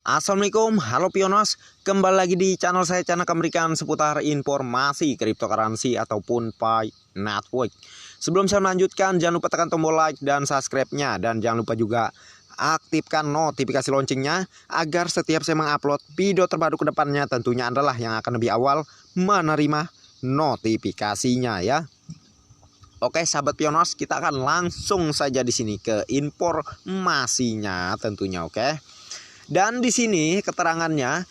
Assalamualaikum, halo Pionos. Kembali lagi di channel saya, channel American seputar informasi cryptocurrency ataupun Pi Network. Sebelum saya melanjutkan, jangan lupa tekan tombol like dan subscribe-nya. Dan jangan lupa juga aktifkan notifikasi loncengnya agar setiap saya mengupload video terbaru ke depannya, tentunya adalah yang akan lebih awal menerima notifikasinya ya. Oke sahabat Pionos, kita akan langsung saja di sini ke informasinya tentunya, oke. Dan di sini keterangannya,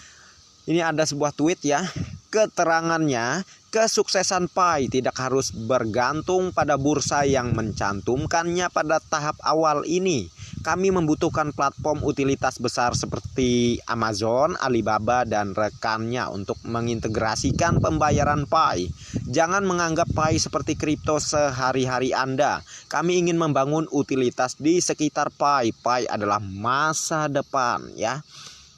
ini ada sebuah tweet ya. Keterangannya, kesuksesan Pi tidak harus bergantung pada bursa yang mencantumkannya pada tahap awal ini. Kami membutuhkan platform utilitas besar seperti Amazon, Alibaba, dan rekannya untuk mengintegrasikan pembayaran Pi. Jangan menganggap Pi seperti kripto sehari-hari Anda. Kami ingin membangun utilitas di sekitar Pi. Pi adalah masa depan ya.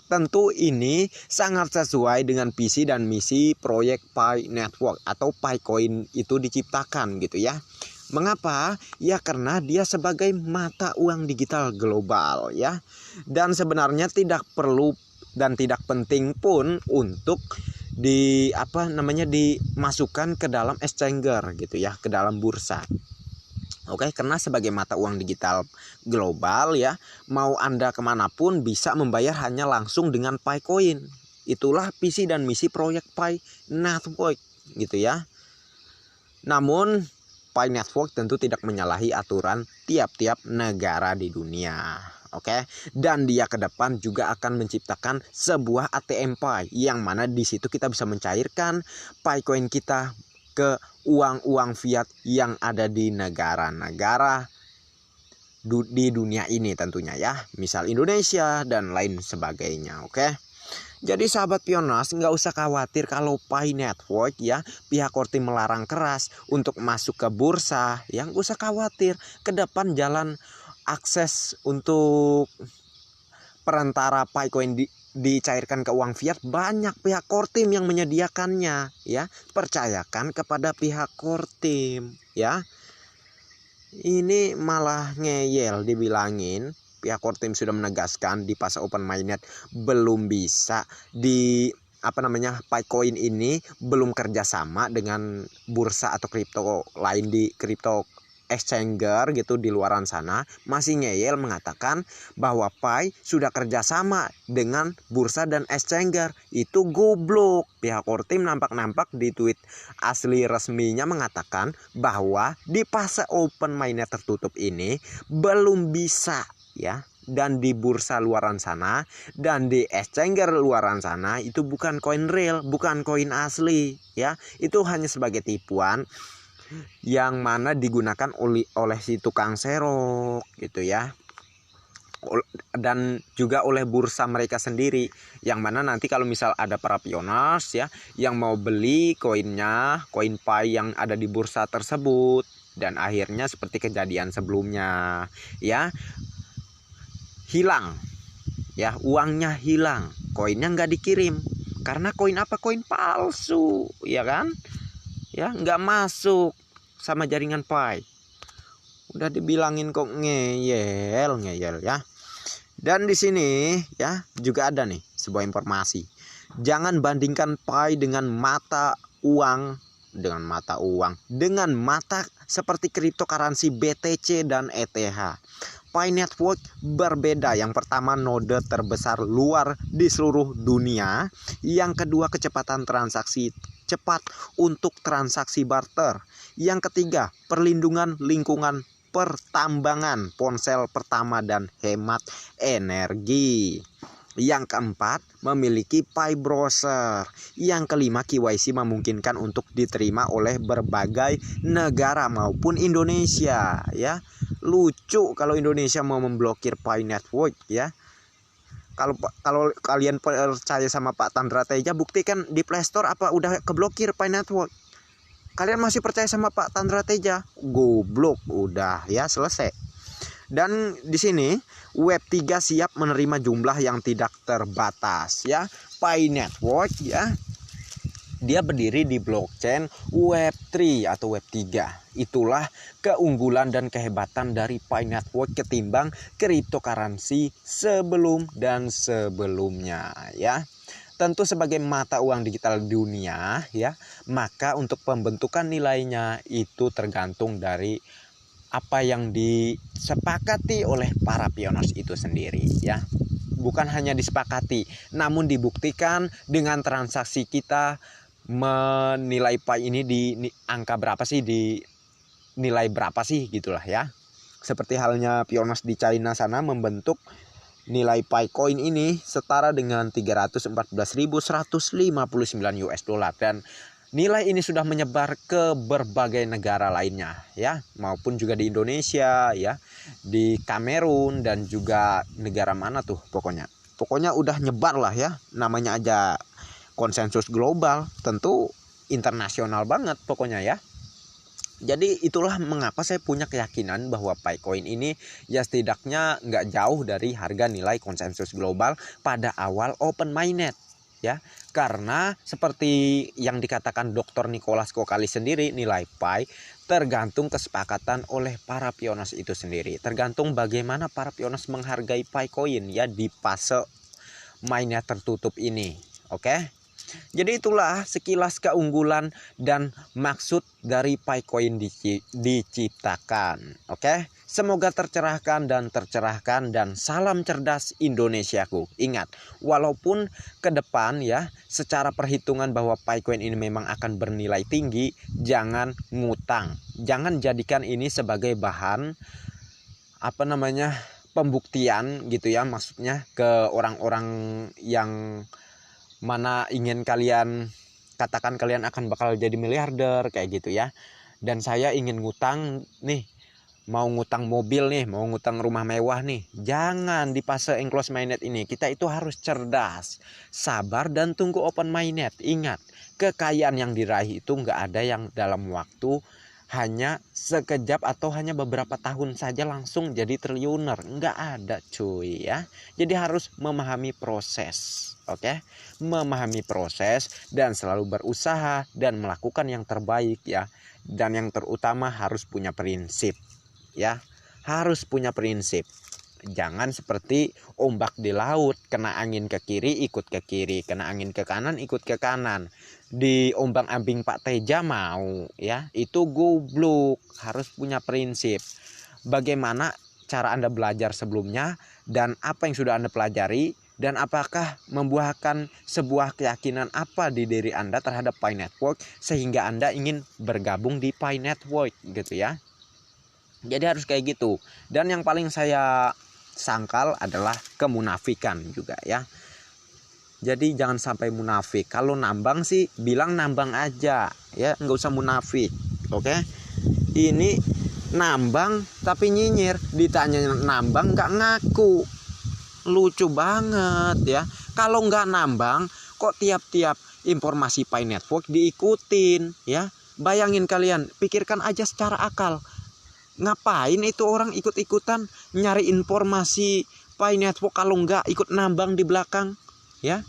Tentu ini sangat sesuai dengan visi dan misi proyek Pi Network atau Picoin itu diciptakan gitu ya. Mengapa? Ya karena dia sebagai mata uang digital global ya. Dan sebenarnya tidak perlu dan tidak penting pun untuk dimasukkan ke dalam exchanger gitu ya, ke dalam bursa. Oke, karena sebagai mata uang digital global ya, mau Anda kemanapun bisa membayar hanya langsung dengan Picoin. Itulah visi dan misi proyek Pi Network gitu ya. Namun Pi Network tentu tidak menyalahi aturan tiap-tiap negara di dunia. Oke, dan dia ke depan juga akan menciptakan sebuah ATM Pi yang mana di situ kita bisa mencairkan Picoin kita ke uang-uang fiat yang ada di negara-negara di dunia ini tentunya ya, misal Indonesia dan lain sebagainya. Oke, jadi sahabat Pionas nggak usah khawatir kalau Pi Network ya pihak korti melarang keras untuk masuk ke bursa. Yang nggak usah khawatir, ke depan jalan akses untuk perantara Picoin dicairkan ke uang fiat banyak, pihak kortim yang menyediakannya ya. Percayakan kepada pihak kortim ya. Ini malah ngeyel dibilangin pihak kortim sudah menegaskan di pasar open mainnet belum bisa Picoin ini belum kerjasama dengan bursa atau kripto lain di kripto exchanger gitu di luaran sana. Masih ngeyel mengatakan bahwa Pi sudah kerjasama dengan bursa dan exchanger. Itu goblok. Pihak kortim nampak-nampak di tweet asli resminya mengatakan bahwa di pasar open mainnet tertutup ini belum bisa ya. Dan di bursa luaran sana dan di exchanger luaran sana itu bukan koin real, bukan koin asli ya. Itu hanya sebagai tipuan yang mana digunakan oleh si tukang serok gitu ya, dan juga oleh bursa mereka sendiri, yang mana nanti kalau misal ada para pionas ya yang mau beli koinnya, koin Pi yang ada di bursa tersebut, dan akhirnya seperti kejadian sebelumnya ya, hilang ya, uangnya hilang, koinnya nggak dikirim karena koin apa? Koin palsu ya kan ya, nggak masuk sama jaringan Pi. Udah dibilangin kok ngeyel ya. Dan di sini ya juga ada nih sebuah informasi. Jangan bandingkan Pi dengan mata seperti cryptocurrency BTC dan ETH. Pi Network berbeda. Yang pertama, node terbesar luar di seluruh dunia. Yang kedua, kecepatan transaksi cepat untuk transaksi barter. Yang ketiga, perlindungan lingkungan pertambangan ponsel pertama dan hemat energi. Yang keempat, memiliki Pi browser. Yang kelima, KYC memungkinkan untuk diterima oleh berbagai negara maupun Indonesia ya. Lucu kalau Indonesia mau memblokir Pi Network ya. Kalau kalian percaya sama Pak Chandra Teja, buktikan di Play Store apa udah keblokir Pi Network. Kalian masih percaya sama Pak Chandra Teja? Goblok, udah ya selesai. Dan di sini Web3 siap menerima jumlah yang tidak terbatas ya. Pi Network ya Dia berdiri di blockchain Web3 atau Web3. Itulah keunggulan dan kehebatan dari Pi Network ketimbang cryptocurrency sebelum dan sebelumnya ya. Tentu sebagai mata uang digital dunia ya, maka untuk pembentukan nilainya itu tergantung dari apa yang disepakati oleh para pioneers itu sendiri ya. Bukan hanya disepakati, namun dibuktikan dengan transaksi kita menilai Pi ini di angka berapa sih, di nilai berapa sih gitulah ya. Seperti halnya pioneers di China sana membentuk nilai Pi coin ini setara dengan 314.159 US dollar, dan nilai ini sudah menyebar ke berbagai negara lainnya ya, maupun juga di Indonesia ya, di Kamerun dan juga negara mana tuh pokoknya udah nyebar lah ya, namanya aja konsensus global, tentu internasional banget pokoknya ya. Jadi itulah mengapa saya punya keyakinan bahwa Pi coin ini ya setidaknya nggak jauh dari harga nilai konsensus global pada awal open mainnet ya. Karena seperti yang dikatakan Dr. Nicholas Kokalis sendiri, nilai Pi tergantung kesepakatan oleh para pioneers itu sendiri. Tergantung bagaimana para pioneers menghargai Pi coin ya di fase mainnet tertutup ini. Oke. Jadi itulah sekilas keunggulan dan maksud dari Pi coin diciptakan. Oke, semoga tercerahkan dan salam cerdas Indonesiaku. Ingat, walaupun ke depan ya secara perhitungan bahwa Pi coin ini memang akan bernilai tinggi, jangan ngutang. Jangan jadikan ini sebagai bahan pembuktian gitu ya, maksudnya ke orang-orang yang mana ingin kalian katakan kalian akan bakal jadi miliarder kayak gitu ya. Dan saya ingin ngutang nih, mau ngutang mobil nih, mau ngutang rumah mewah nih. Jangan di fase enclosed mainnet ini. Kita itu harus cerdas, sabar dan tunggu open mainnet. Ingat, kekayaan yang diraih itu nggak ada yang dalam waktu hanya sekejap atau hanya beberapa tahun saja langsung jadi triliuner. Nggak ada cuy ya. Jadi harus memahami proses. Oke, memahami proses dan selalu berusaha dan melakukan yang terbaik ya. Dan yang terutama harus punya prinsip ya. Harus punya prinsip. Jangan seperti ombak di laut, kena angin ke kiri ikut ke kiri, kena angin ke kanan ikut ke kanan. Di ombang-ambing Pak Teja mau ya, itu goblok. Harus punya prinsip. Bagaimana cara Anda belajar sebelumnya dan apa yang sudah Anda pelajari, dan apakah membuahkan sebuah keyakinan apa di diri Anda terhadap Pi Network sehingga Anda ingin bergabung di Pi Network gitu ya. Jadi harus kayak gitu. Dan yang paling saya sangkal adalah kemunafikan juga ya. Jadi jangan sampai munafik. Kalau nambang sih bilang nambang aja ya, nggak usah munafik. Oke. Ini nambang tapi nyinyir, ditanya nambang nggak ngaku. Lucu banget ya. Kalau nggak nambang kok tiap-tiap informasi Pi Network diikutin ya. Bayangin kalian, pikirkan aja secara akal. Ngapain itu orang ikut-ikutan nyari informasi Pi Network kalau nggak ikut nambang di belakang ya.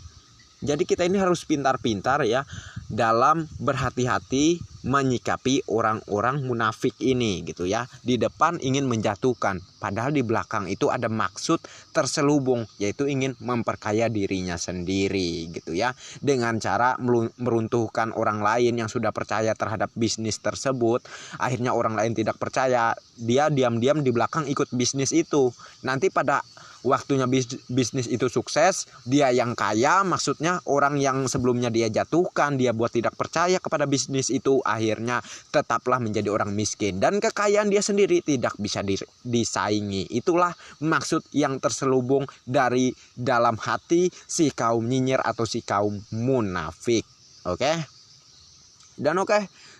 Jadi kita ini harus pintar-pintar ya dalam berhati-hati menyikapi orang-orang munafik ini gitu ya. Di depan ingin menjatuhkan, padahal di belakang itu ada maksud terselubung, yaitu ingin memperkaya dirinya sendiri gitu ya. Dengan cara meruntuhkan orang lain yang sudah percaya terhadap bisnis tersebut. Akhirnya orang lain tidak percaya, dia diam-diam di belakang ikut bisnis itu. Nanti pada waktunya bisnis itu sukses, dia yang kaya, maksudnya orang yang sebelumnya dia jatuhkan, dia buat tidak percaya kepada bisnis itu, akhirnya tetaplah menjadi orang miskin dan kekayaan dia sendiri tidak bisa disaingi. Itulah maksud yang terselubung dari dalam hati si kaum nyinyir atau si kaum munafik. Oke? Dan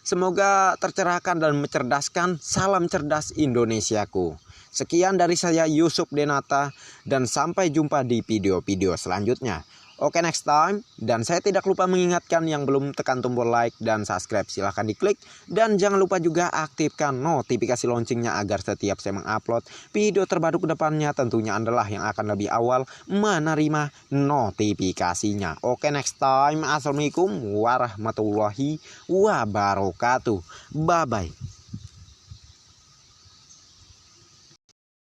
semoga tercerahkan dan mencerdaskan. Salam cerdas Indonesiaku. Sekian dari saya Yusuf Denata, dan sampai jumpa di video-video selanjutnya. Oke, next time. Dan saya tidak lupa mengingatkan yang belum tekan tombol like dan subscribe, silahkan diklik. Dan jangan lupa juga aktifkan notifikasi loncengnya agar setiap saya mengupload video terbaru ke depannya tentunya adalah yang akan lebih awal menerima notifikasinya. Oke, next time. Assalamualaikum warahmatullahi wabarakatuh. Bye-bye.